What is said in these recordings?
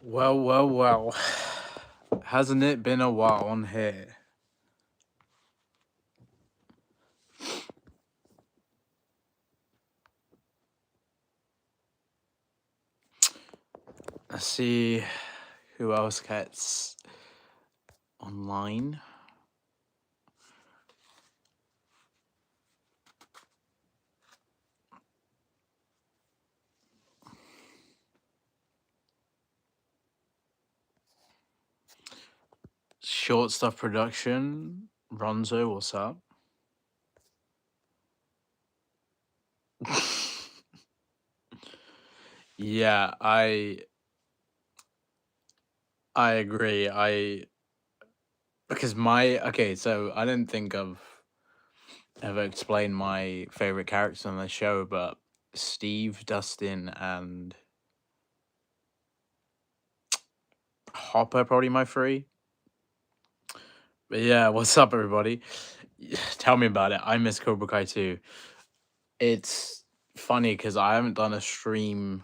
Well, well, well. Hasn't it been a while on here? Let's see who else gets online. Short Stuff Production. Ronzo, what's up? Yeah, I agree. Because so I didn't think I've ever explained my favorite characters on the show, but Steve, Dustin, and Hopper probably my three. But yeah, what's up, everybody? Tell me about it. I miss Cobra Kai too. It's funny because I haven't done a stream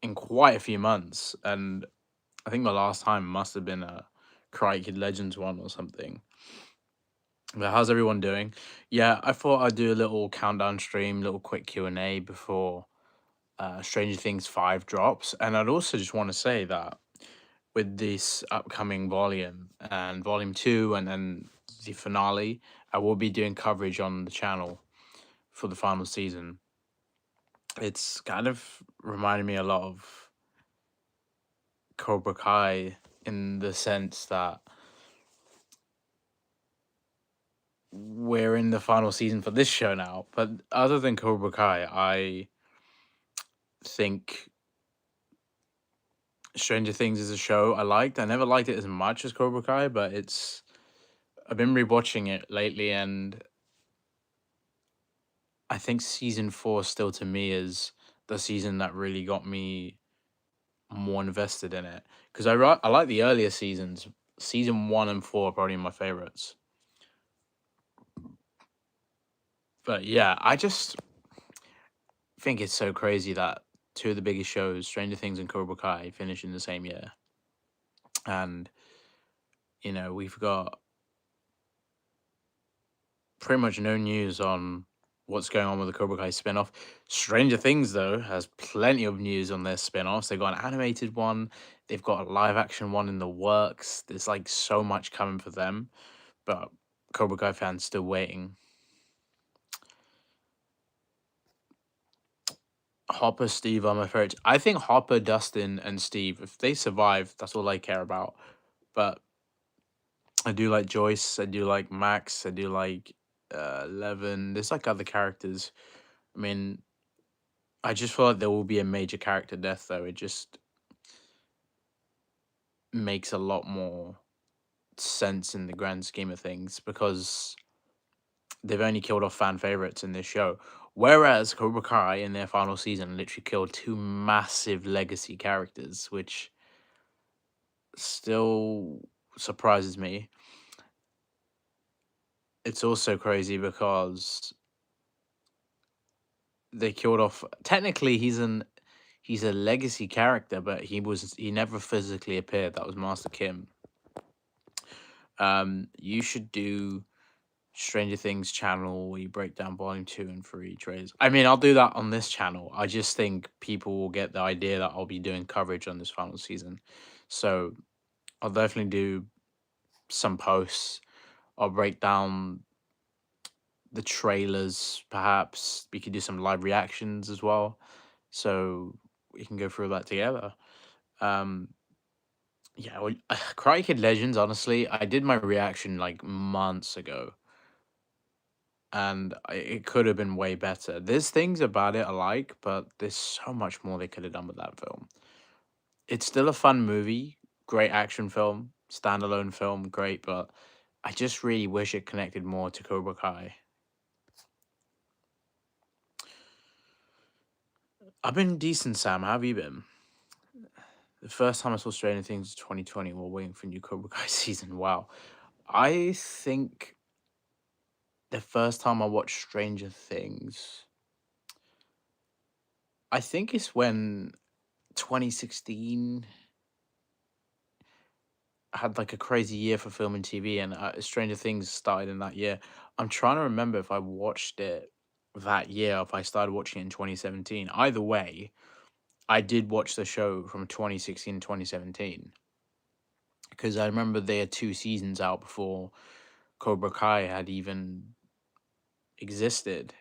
in quite a few months, and I think the last time must have been a Karate Kid Legends one or something. But how's everyone doing? Yeah, I thought I'd do a little countdown stream, little quick Q&A before Stranger Things 5 drops, and I'd also just want to say that with this upcoming volume and volume 2 and then the finale, I will be doing coverage on the channel for the final season. It's kind of reminded me a lot of Cobra Kai in the sense that we're in the final season for this show now. But other than Cobra Kai, I think Stranger Things is a show I liked. I never liked it as much as Cobra Kai, but I've been rewatching it lately, and I think season 4 still to me is the season that really got me more invested in it, because I like the earlier seasons. Season 1 and 4 are probably my favorites. But yeah, I just think it's so crazy that two of the biggest shows, Stranger Things and Cobra Kai, finish in the same year. And, we've got pretty much no news on what's going on with the Cobra Kai spin-off. Stranger Things, though, has plenty of news on their spin-offs. They've got an animated one, they've got a live-action one in the works. There's, like, so much coming for them. But Cobra Kai fans still waiting. Hopper, Steve are my favorites. I think Hopper, Dustin, and Steve, if they survive, that's all I care about. But I do like Joyce. I do like Max. I do like Levin. There's like other characters. I mean, I just feel like there will be a major character death, though. It just makes a lot more sense in the grand scheme of things because they've only killed off fan favorites in this show. Whereas Cobra Kai in their final season literally killed two massive legacy characters, which still surprises me. It's also crazy because they killed off, technically he's a legacy character, but he never physically appeared. That was Master Kim. You should do Stranger Things channel where you break down volume 2 and 3 trailers. I mean, I'll do that on this channel. I just think people will get the idea that I'll be doing coverage on this final season. So I'll definitely do some posts. I'll break down the trailers, perhaps. We could do some live reactions as well. So we can go through that together. Um, yeah, well, Karate Kid Legends, honestly, I did my reaction like months ago, and it could have been way better. There's things about it I like, but there's so much more they could have done with that film. It's still a fun movie, great action film, standalone film, great, but I just really wish it connected more to Cobra Kai. I've been decent, Sam. How have you been? The first time I saw Stranger Things was 2020 while waiting for new Cobra Kai season. Wow. I think the first time I watched Stranger Things, I think it's when 2016. had like a crazy year for film and TV, and Stranger Things started in that year. I'm trying to remember if I watched it that year, or if I started watching it in 2017. Either way, I did watch the show from 2016 to 2017 because I remember they had 2 seasons out before Cobra Kai had even existed.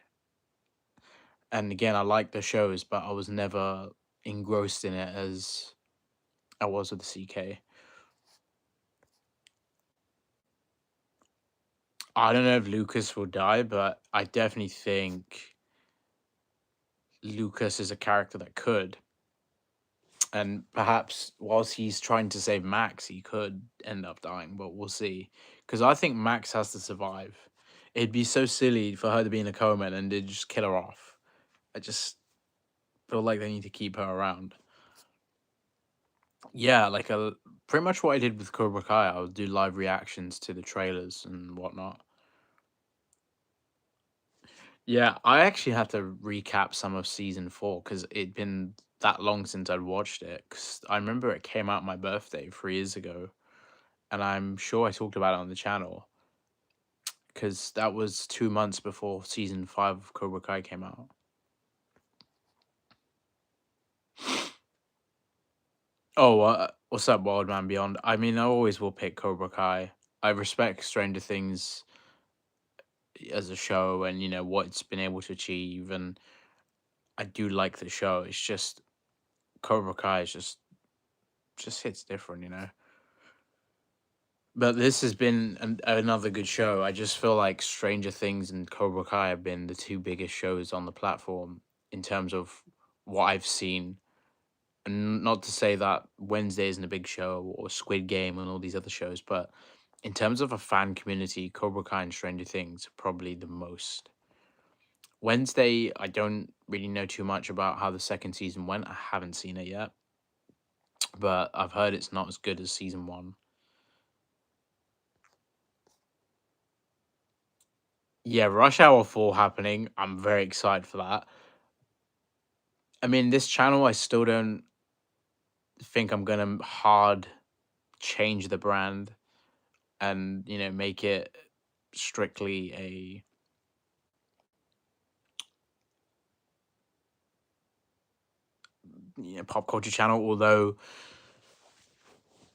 And again, I liked the shows, but I was never engrossed in it as I was with the CK. I don't know if Lucas will die, but I definitely think Lucas is a character that could. And perhaps whilst he's trying to save Max, he could end up dying, but we'll see. Because I think Max has to survive. It'd be so silly for her to be in a coma and then they just kill her off. I just feel like they need to keep her around. Yeah, like pretty much what I did with Cobra Kai. I would do live reactions to the trailers and whatnot. Yeah, I actually had to recap some of season 4 because it'd been that long since I'd watched it. Because I remember it came out my birthday 3 years ago, and I'm sure I talked about it on the channel because that was 2 months before season 5 of Cobra Kai came out. Oh, what's up, Wild Man Beyond? I mean, I always will pick Cobra Kai. I respect Stranger Things as a show and what it's been able to achieve, and I do like the show. It's just Cobra Kai is just hits different. But this has been another good show. I just feel like Stranger Things and Cobra Kai have been the two biggest shows on the platform in terms of what I've seen. And not to say that Wednesday isn't a big show or Squid Game and all these other shows, but in terms of a fan community, Cobra Kai and Stranger Things are probably the most. Wednesday, I don't really know too much about how the second season went. I haven't seen it yet, but I've heard it's not as good as season 1. Yeah, Rush Hour 4 happening. I'm very excited for that. I mean, this channel, I still don't think I'm gonna hard change the brand and, make it strictly a pop culture channel, although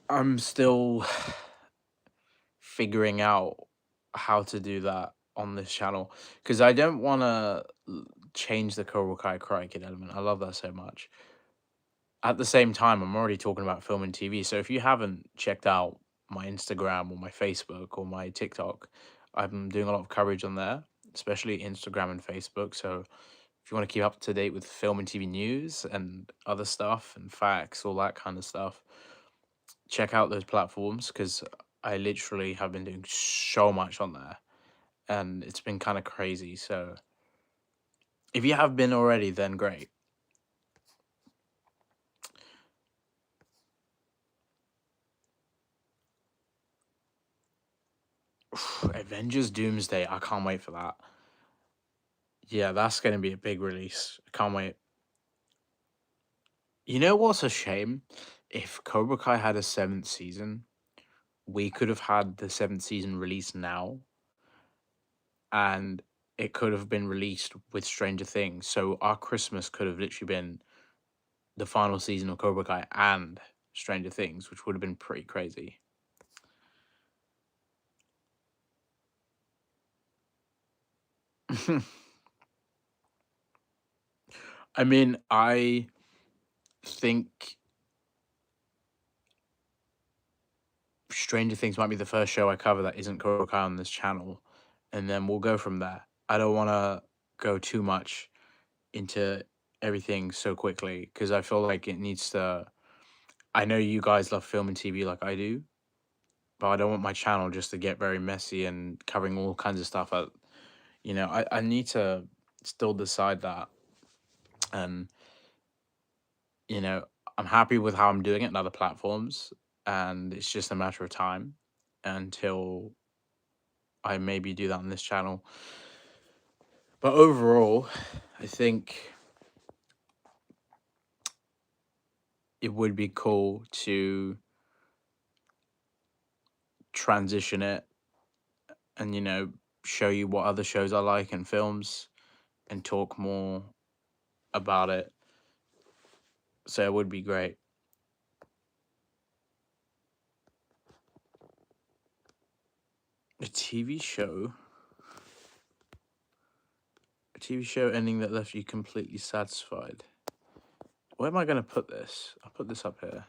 I'm still figuring out how to do that on this channel because I don't want to change the Cobra Kai Karate Kid element. I love that so much. At the same time, I'm already talking about film and TV. So if you haven't checked out my Instagram or my Facebook or my TikTok, I'm doing a lot of coverage on there, especially Instagram and Facebook. So if you want to keep up to date with film and TV news and other stuff and facts, all that kind of stuff, check out those platforms because I literally have been doing so much on there and it's been kind of crazy. So if you have been already, then great. Avengers Doomsday, I can't wait for that. Yeah, that's going to be a big release. I can't wait. You know what's a shame? If Cobra Kai had a 7th season, we could have had the 7th season released now and it could have been released with Stranger Things. So our Christmas could have literally been the final season of Cobra Kai and Stranger Things, which would have been pretty crazy. I mean, I think Stranger Things might be the first show I cover that isn't Cobra Kai on this channel, and then we'll go from there. I don't want to go too much into everything so quickly because I feel like it needs to. I know you guys love film and TV like I do, but I don't want my channel just to get very messy and covering all kinds of stuff. I need to still decide that, and you know, I'm happy with how I'm doing it in other platforms, and it's just a matter of time until I maybe do that on this channel. But overall, I think it would be cool to transition it and, you know, show you what other shows I like and films and talk more about it. So it would be great. A TV show? A TV show ending that left you completely satisfied. Where am I going to put this? I'll put this up here.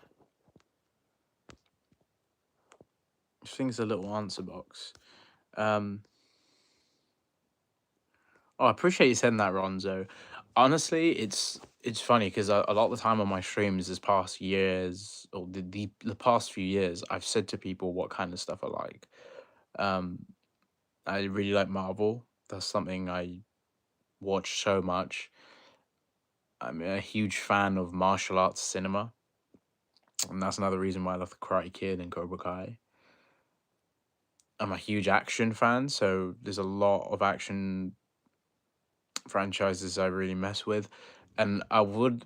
This thing's a little answer box. Oh, I appreciate you saying that, Ronzo. Honestly, it's funny because a lot of the time on my streams this past years or the past few years, I've said to people what kind of stuff I like. I really like Marvel. That's something I watch so much. I'm a huge fan of martial arts cinema, and that's another reason why I love the Karate Kid and Cobra Kai. I'm a huge action fan, so there's a lot of action franchises I really mess with, and I would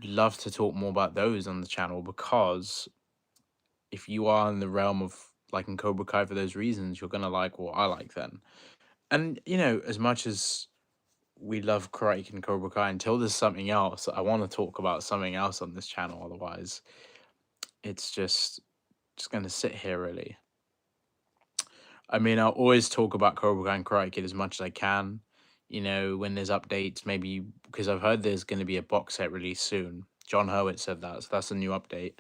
love to talk more about those on the channel because if you are in the realm of liking Cobra Kai for those reasons, you're gonna like what I like then. And you know, as much as we love Karate Kid and Cobra Kai, until there's something else, I want to talk about something else on this channel. Otherwise, it's just gonna sit here really. I mean, I'll always talk about Cobra Kai and Karate Kid as much as I can. You know, when there's updates, maybe because I've heard there's going to be a box set release soon. John Hurwitz said that, so that's a new update.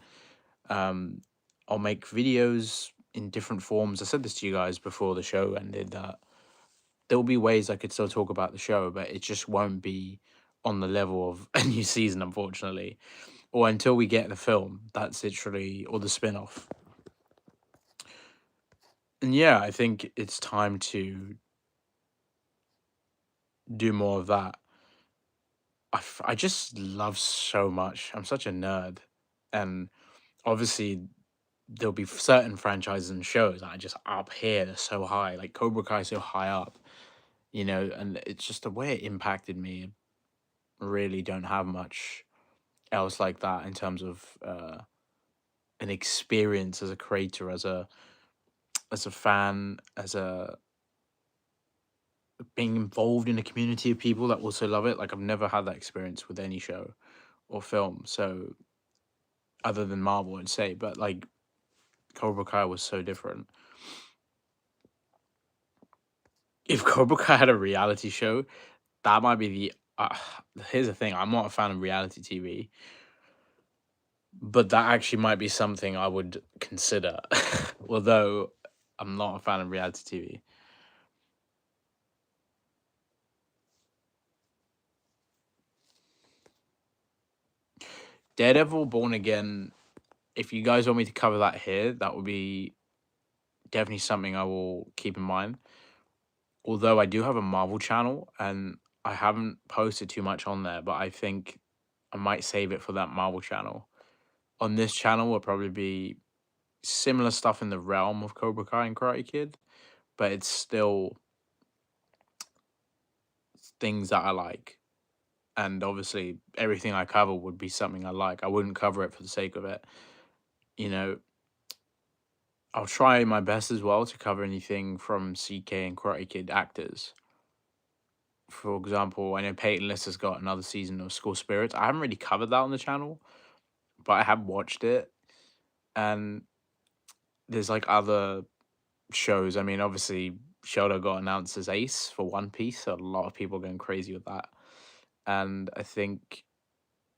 Um, I'll make videos in different forms. I said this to you guys before the show ended that there will be ways I could still talk about the show, but it just won't be on the level of a new season, unfortunately, or until we get the film. That's literally or the spin off. And yeah, I think it's time to do more of that. I just love so much. I'm such a nerd. And obviously, there'll be certain franchises and shows that are just up here. They're so high. Like Cobra Kai is so high up, you know, and it's just the way it impacted me. Really don't have much else like that in terms of an experience as a creator, as a fan, as a being involved in a community of people that also love it. Like I've never had that experience with any show or film. So other than Marvel, I'd say, but like Cobra Kai was so different. If Cobra Kai had a reality show, that might be the. Here's the thing: I'm not a fan of reality TV, but that actually might be something I would consider. Although I'm not a fan of reality TV. Daredevil Born Again. If you guys want me to cover that here, that would be definitely something I will keep in mind. Although I do have a Marvel channel and I haven't posted too much on there, but I think I might save it for that Marvel channel. On this channel will probably be similar stuff in the realm of Cobra Kai and Karate Kid, but it's still things that I like. And obviously, everything I cover would be something I like. I wouldn't cover it for the sake of it. You know, I'll try my best as well to cover anything from CK and Karate Kid actors. For example, I know Peyton List has got another season of School Spirits. I haven't really covered that on the channel, but I have watched it. And there's like other shows. I mean, obviously, Shoto got announced as Ace for One Piece, so a lot of people are going crazy with that. And I think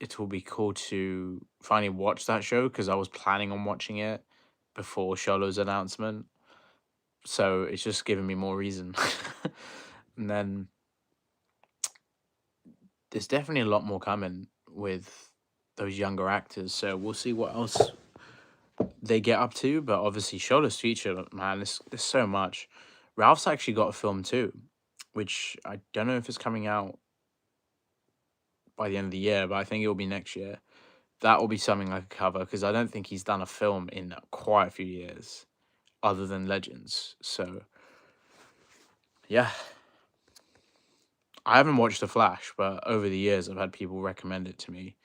it will be cool to finally watch that show because I was planning on watching it before Sholo's announcement. So it's just giving me more reason. And then there's definitely a lot more coming with those younger actors. So we'll see what else they get up to. But obviously, Sholo's future, man, there's so much. Ralph's actually got a film too, which I don't know if it's coming out by the end of the year, but I think it will be next year. That will be something I could cover because I don't think he's done a film in quite a few years other than Legends. So, yeah. I haven't watched The Flash, but over the years, I've had people recommend it to me.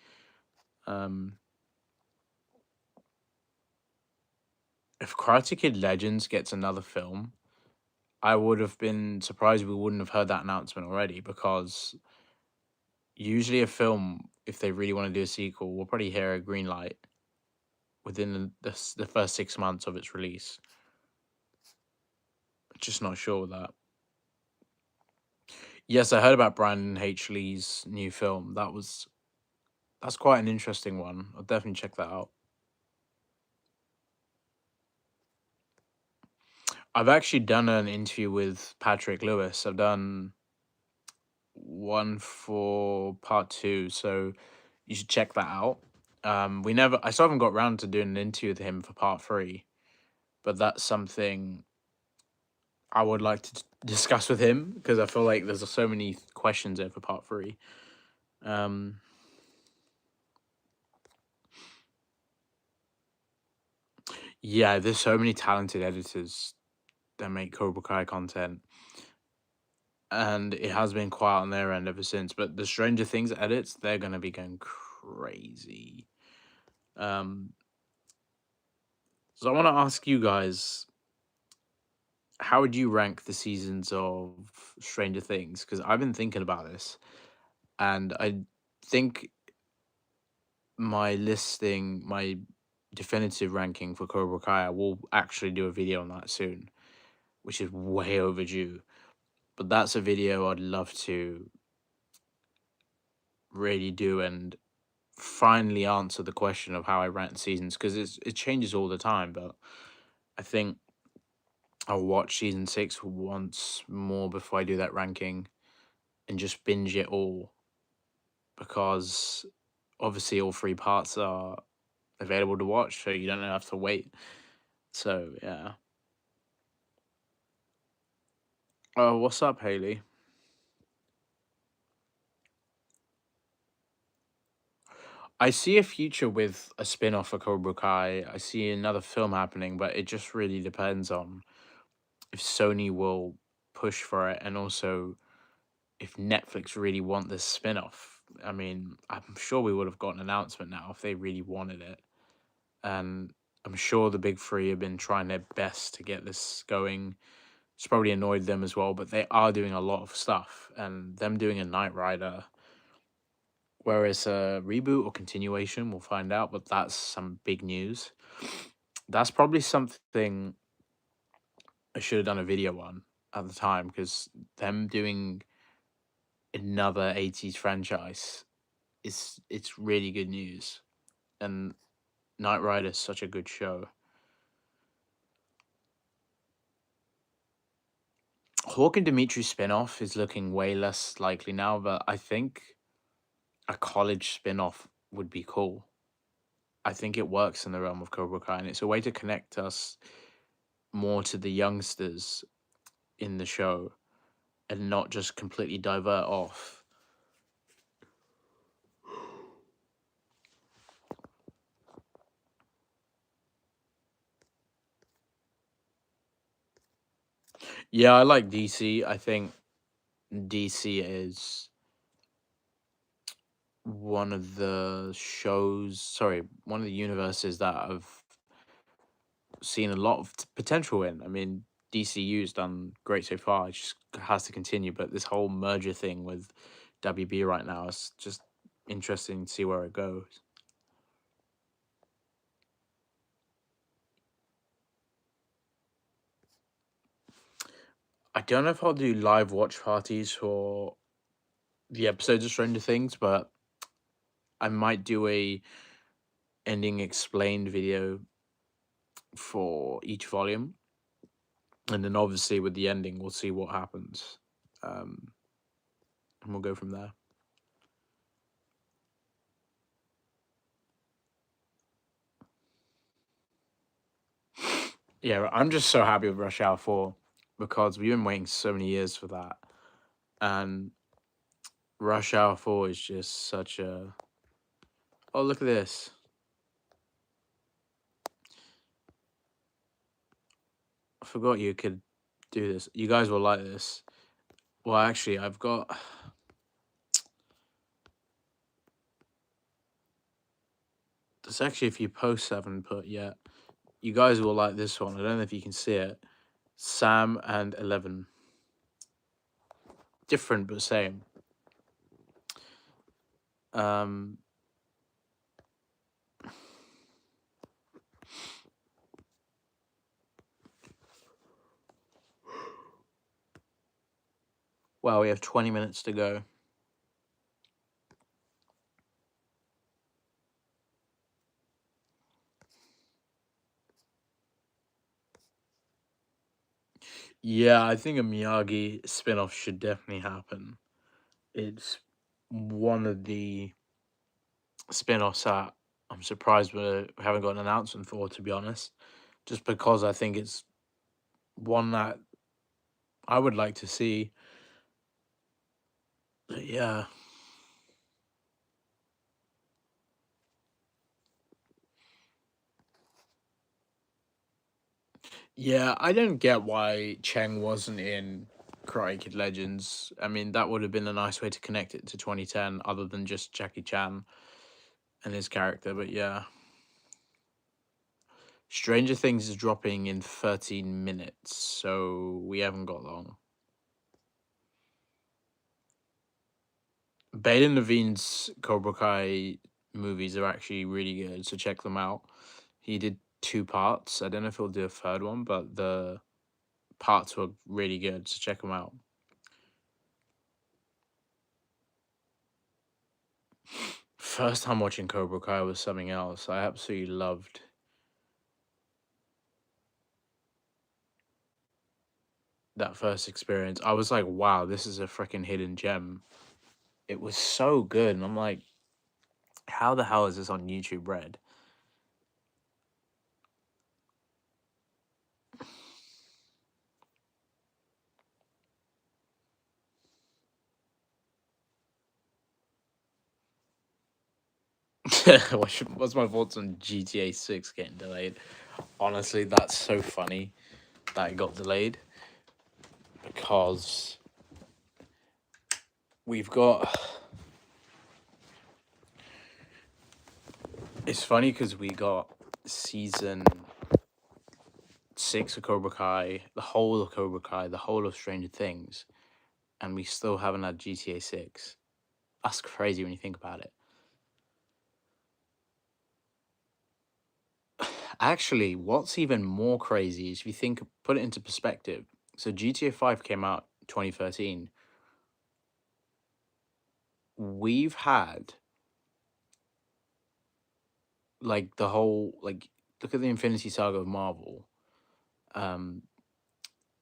if Karate Kid Legends gets another film, I would have been surprised we wouldn't have heard that announcement already, because usually a film, if they really want to do a sequel, we'll probably hear a green light within the first 6 months of its release. Just not sure with that. Yes, I heard about Brandon H. Lee's new film. That's quite an interesting one. I'll definitely check that out. I've actually done an interview with Patrick Lewis. I've done one for part 2, so you should check that out. I still haven't got round to doing an interview with him for part 3, but that's something I would like to discuss with him, because I feel like there's so many questions there for part 3. Yeah, there's so many talented editors that make Cobra Kai content, and it has been quiet on their end ever since. But the Stranger Things edits, they're gonna be going crazy. Um, so I want to ask you guys, how would you rank the seasons of Stranger Things? Because I've been thinking about this, and I think my definitive ranking for Cobra Kai, I will actually do a video on that soon, which is way overdue. But that's a video I'd love to really do and finally answer the question of how I rank seasons, because it changes all the time. But I think I'll watch season 6 once more before I do that ranking and just binge it all, because obviously all 3 parts are available to watch, so you don't have to wait. So yeah. Oh, what's up, Haley? I see a future with a spin-off for Cobra Kai. I see another film happening, but it just really depends on if Sony will push for it, and also if Netflix really want this spin-off. I mean, I'm sure we would have got an announcement now if they really wanted it. And I'm sure the big 3 have been trying their best to get this going. It's probably annoyed them as well, but they are doing a lot of stuff, and them doing a Knight Rider, whereas a reboot or continuation, we'll find out, but that's some big news. That's probably something I should have done a video on at the time, because them doing another 80s franchise it's really good news. And Knight Rider is such a good show. Hawk and Dimitri spin-off is looking way less likely now, but I think a college spin-off would be cool. I think it works in the realm of Cobra Kai, and it's a way to connect us more to the youngsters in the show and not just completely divert off. Yeah, I like DC. I think DC is one of the one of the universes that I've seen a lot of potential in. I mean, DCU's done great so far. It just has to continue. But this whole merger thing with WB right now is just interesting to see where it goes. I don't know if I'll do live watch parties for the episodes of Stranger Things, but I might do a ending explained video for each volume, and then obviously with the ending, we'll see what happens, and we'll go from there. Yeah, I'm just so happy with Rush Hour 4, because we've been waiting so many years for that, and Rush Hour 4 is just such a. Oh, look at this. I forgot you could do this. You guys will like this. Well, actually, I've got. There's actually a few posts I haven't put yet. You guys will like this one. I don't know if you can see it. Sam and Eleven. Different but same. Um, well, we have 20 minutes to go. Yeah, I think a Miyagi spin-off should definitely happen. It's one of the spin-offs that I'm surprised we haven't got an announcement for, to be honest. Just because I think it's one that I would like to see. But yeah. Yeah, I don't get why Cheng wasn't in Karate Kid Legends. I mean, that would have been a nice way to connect it to 2010, other than just Jackie Chan and his character. But yeah. Stranger Things is dropping in 13 minutes, so we haven't got long. Baden Levine's Cobra Kai movies are actually really good, so check them out. He did 2 parts. I don't know if he'll do a third one, but the parts were really good, so check them out. First time watching Cobra Kai was something else. I absolutely loved that first experience. I was like, wow, this is a freaking hidden gem. It was so good, and I'm like, how the hell is this on YouTube Red? What's my thoughts on GTA 6 getting delayed? Honestly, that's so funny that it got delayed because we've got. It's funny because we got season 6 of Cobra Kai, the whole of Cobra Kai, the whole of Stranger Things, and we still haven't had GTA 6. That's crazy when you think about it. Actually, what's even more crazy is if you think, put it into perspective. So GTA 5 came out 2013. We've had like the whole like look at the Infinity Saga of Marvel. Um,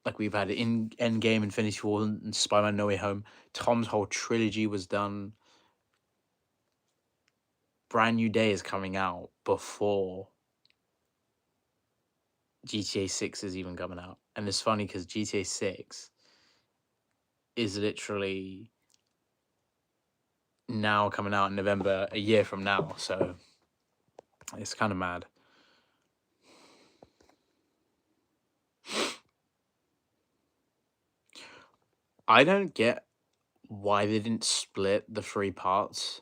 like we've had in Endgame, Infinity War, and Spider-Man: No Way Home. Tom's whole trilogy was done. Brand New Day is coming out before GTA 6 is even coming out. And it's funny because GTA 6 is literally now coming out in November, a year from now. So it's kind of mad. I don't get why they didn't split the 3 parts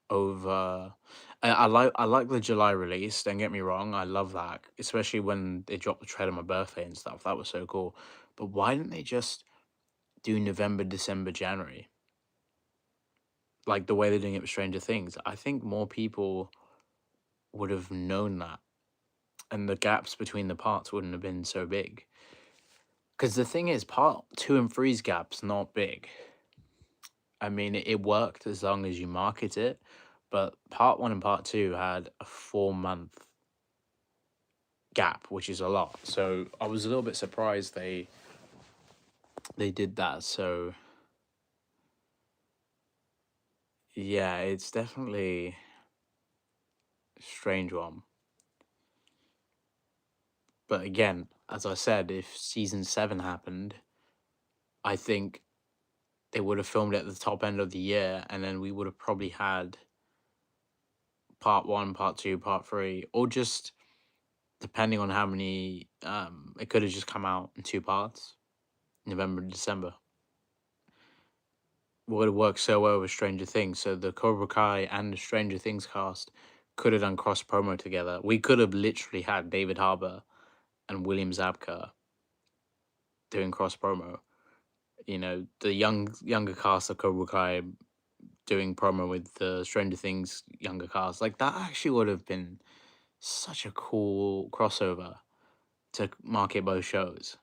over. I like the July release. Don't get me wrong, I love that, especially when they dropped the trailer on my birthday and stuff. That was so cool. But why didn't they just do November, December, January, like the way they're doing it with Stranger Things? I think more people would have known that, and the gaps between the parts wouldn't have been so big. Because the thing is, part 2 and 3's gap's not big. I mean, it worked as long as you market it, but part 1 and part 2 had a 4-month gap, which is a lot. So I was a little bit surprised they did that. So yeah, it's definitely a strange one. But again, as I said, if season 7 happened, I think they would have filmed it at the top end of the year, and then we would have probably had part 1, part 2, part 3, or just depending on how many. It could have just come out in 2 parts, November and December. Would have worked so well with Stranger Things. So the Cobra Kai and the Stranger Things cast could have done cross promo together. We could have literally had David Harbour and William Zabka doing cross promo. You know, the younger cast of Cobra Kai doing promo with the Stranger Things younger cast. Like that actually would have been such a cool crossover to market both shows.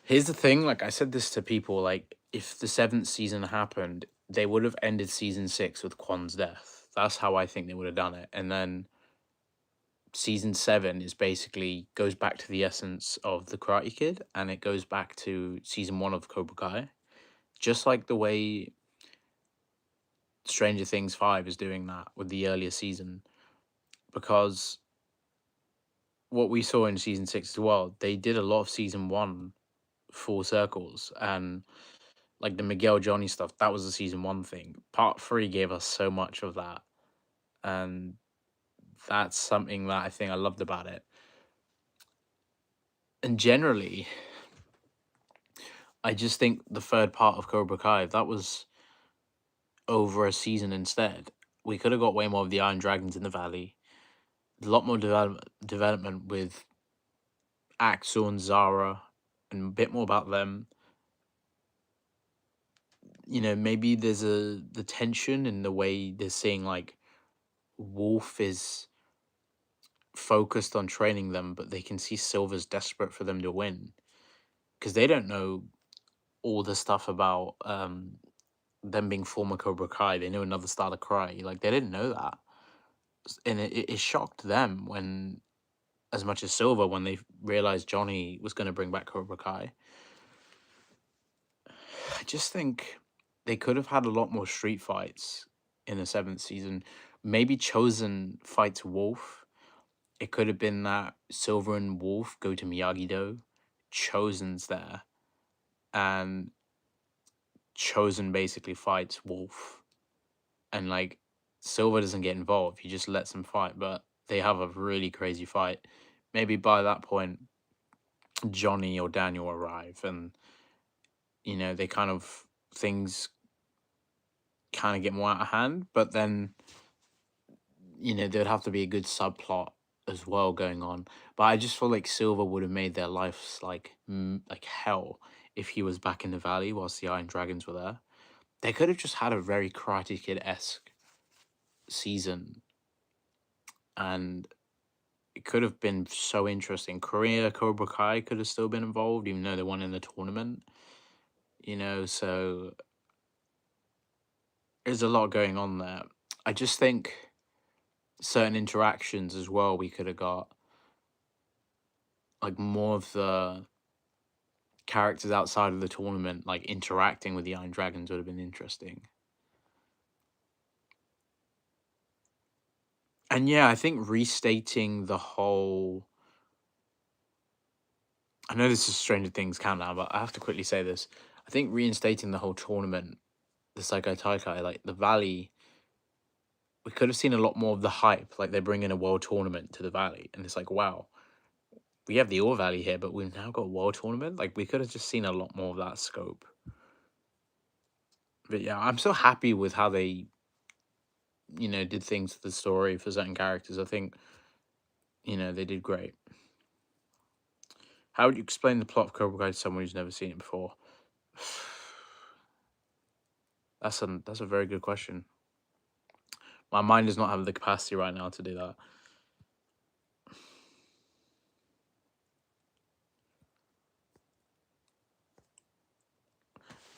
Here's the thing, like I said this to people, like if the 7th season happened, they would have ended season 6 with Quan's death. That's how I think they would have done it. And then season 7 is basically goes back to the essence of the Karate Kid, and it goes back to season 1 of Cobra Kai. Just like the way Stranger Things 5 is doing that with the earlier season. Because what we saw in season 6 as well, they did a lot of season 1 full circles, and like the Miguel Johnny stuff, that was the season 1 thing. Part 3 gave us so much of that, and that's something that I think I loved about it. And generally, I just think the third part of Cobra Kai, that was over a season instead. We could have got way more of the Iron Dragons in the Valley. A lot more development with Axel and Zara, and a bit more about them. You know, maybe there's the tension in the way they're saying like Wolf is focused on training them, but they can see Silver's desperate for them to win because they don't know all the stuff about them being former Cobra Kai. They know another style of karate. Like they didn't know that, and it shocked them when, as much as Silver, when they realized Johnny was going to bring back Cobra Kai. I just think they could have had a lot more street fights in the 7th season. Maybe Chosen fights Wolf. It could have been that Silver and Wolf go to Miyagi-Do. Chosen's there. And Chosen basically fights Wolf. And like Silver doesn't get involved. He just lets them fight. But they have a really crazy fight. Maybe by that point, Johnny or Daniel arrive, and you know, they kind of things kind of get more out of hand. But then, you know, there'd have to be a good subplot as well going on. But I just feel like Silver would have made their lives like hell if he was back in the valley whilst the Iron Dragons were there. They could have just had a very Karate Kid-esque season, and it could have been so interesting. Korea Cobra Kai could have still been involved, even though they won in the tournament. You know, so there's a lot going on there. I just think certain interactions as well, we could have got like more of the characters outside of the tournament like interacting with the Iron Dragons would have been interesting. And yeah, I think restating the whole, I know this is Stranger Things countdown, but I have to quickly say this. I think reinstating the whole tournament, the Saikai Taikai, like the Valley, we could have seen a lot more of the hype. Like they bring in a world tournament to the Valley, and it's like, wow, we have the All Valley here, but we've now got a world tournament. Like we could have just seen a lot more of that scope. But yeah, I'm so happy with how they, you know, did things to the story for certain characters. I think, you know, they did great. How would you explain the plot of Cobra Kai to someone who's never seen it before? That's a very good question. My mind does not have the capacity right now to do that.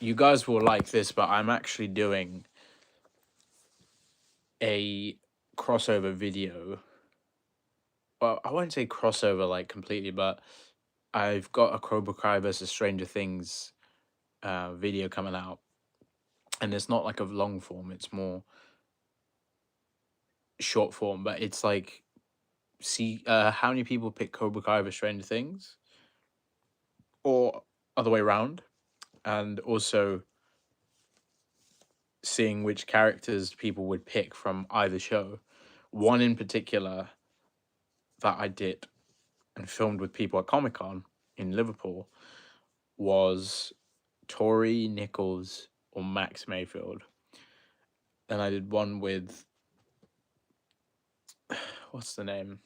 You guys will like this, but I'm actually doing a crossover video. Well, I won't say crossover like completely, but I've got a Cobra Kai versus Stranger Things video coming out, and it's not like a long form; it's more short form. But it's like, see, how many people pick Cobra Kai over Stranger Things, or other way around, and also seeing which characters people would pick from either show. One in particular that I did and filmed with people at Comic Con in Liverpool was Tori, Nichols, or Max Mayfield. Then I did one with what's the name?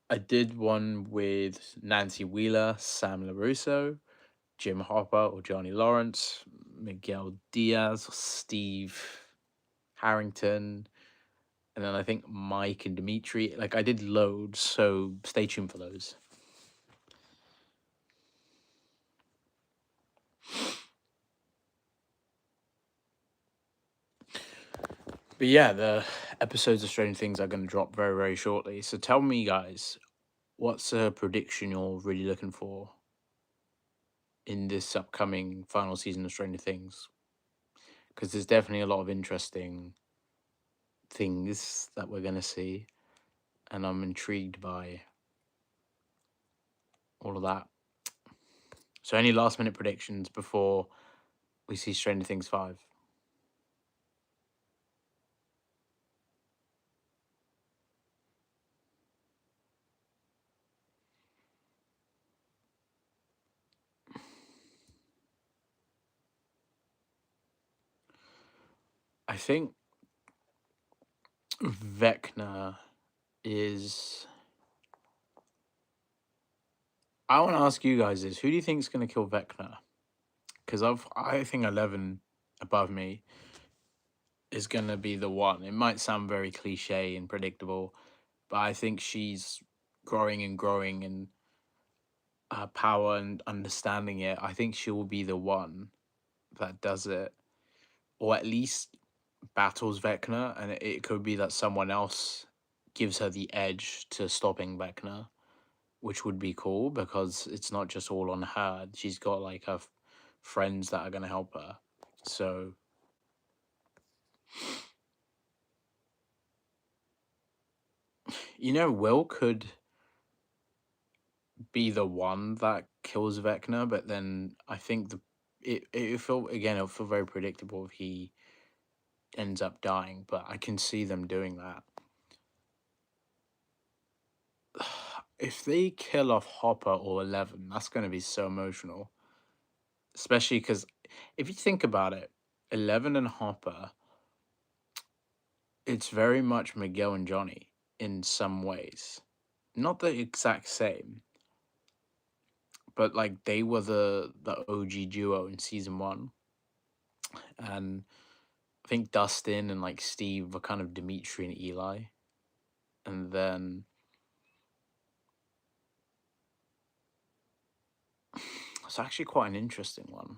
I did one with Nancy Wheeler, Sam LaRusso, Jim Hopper or Johnny Lawrence, Miguel Diaz, Steve Harrington, and then I think Mike and Dimitri. Like I did loads, so stay tuned for those. But yeah, the episodes of Stranger Things are going to drop very, very shortly. So tell me, guys, what's a prediction you're really looking for in this upcoming final season of Stranger Things? Because there's definitely a lot of interesting things that we're going to see, and I'm intrigued by all of that. So, any last minute predictions before we see Stranger Things 5? I think Vecna is. I want to ask you guys this: who do you think is going to kill Vecna? Because I think 11 above me is going to be the one. It might sound very cliche and predictable, but I think she's growing and growing in her power and understanding it. I think she will be the one that does it, or at least battles Vecna, and it could be that someone else gives her the edge to stopping Vecna, which would be cool because it's not just all on her. She's got like her friends that are going to help her. So Will could be the one that kills Vecna, but then I think it'll feel very predictable if he ends up dying, but I can see them doing that. If they kill off Hopper or 11, that's going to be so emotional. Especially because if you think about it, 11 and Hopper, it's very much Miguel and Johnny in some ways. Not the exact same, but like they were the OG duo in season 1. And I think Dustin and like Steve were kind of Dimitri and Eli. And then it's actually quite an interesting one.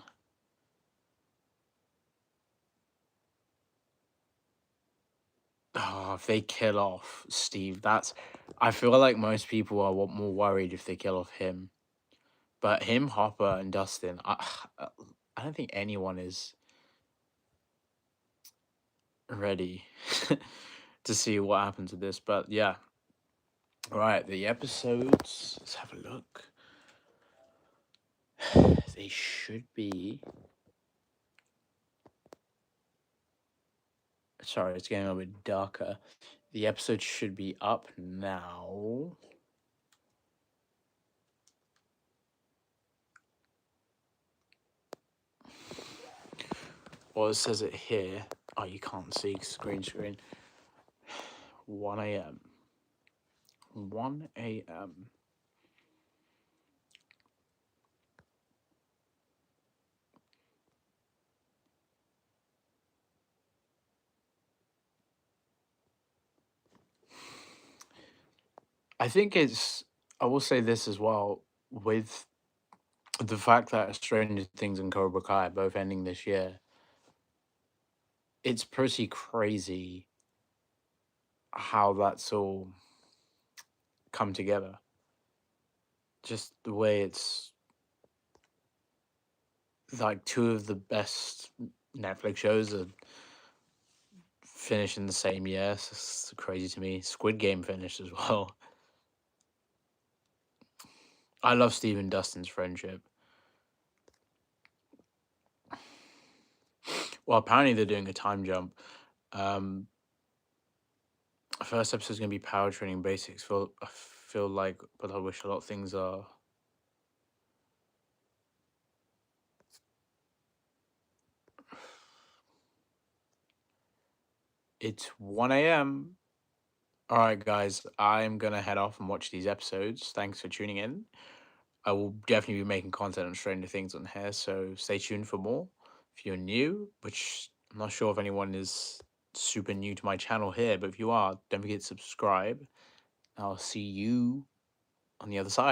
Oh, if they kill off Steve, I feel like most people are more worried if they kill off him. But him, Hopper, and Dustin, I don't think anyone is ready to see what happens with this. But yeah. All right, the episodes. Let's have a look. They should be. Sorry, it's getting a little bit darker. The episode should be up now. Well, it says it here. Oh, you can't see screen. 1 a.m. 1 a.m. I think I will say this as well, with the fact that Stranger Things and Cobra Kai are both ending this year, it's pretty crazy how that's all come together. Just the way it's like two of the best Netflix shows are finished in the same year. It's crazy to me. Squid Game finished as well. I love Steve and Dustin's friendship. Well, apparently they're doing a time jump. First episode is gonna be power training basics. I feel like, but I wish a lot of things are It's 1 a.m. All right, guys, I'm gonna head off and watch these episodes. Thanks for tuning in. I will definitely be making content on Stranger Things on here, so stay tuned for more. If you're new, which I'm not sure if anyone is super new to my channel here, but if you are, don't forget to subscribe. I'll see you on the other side.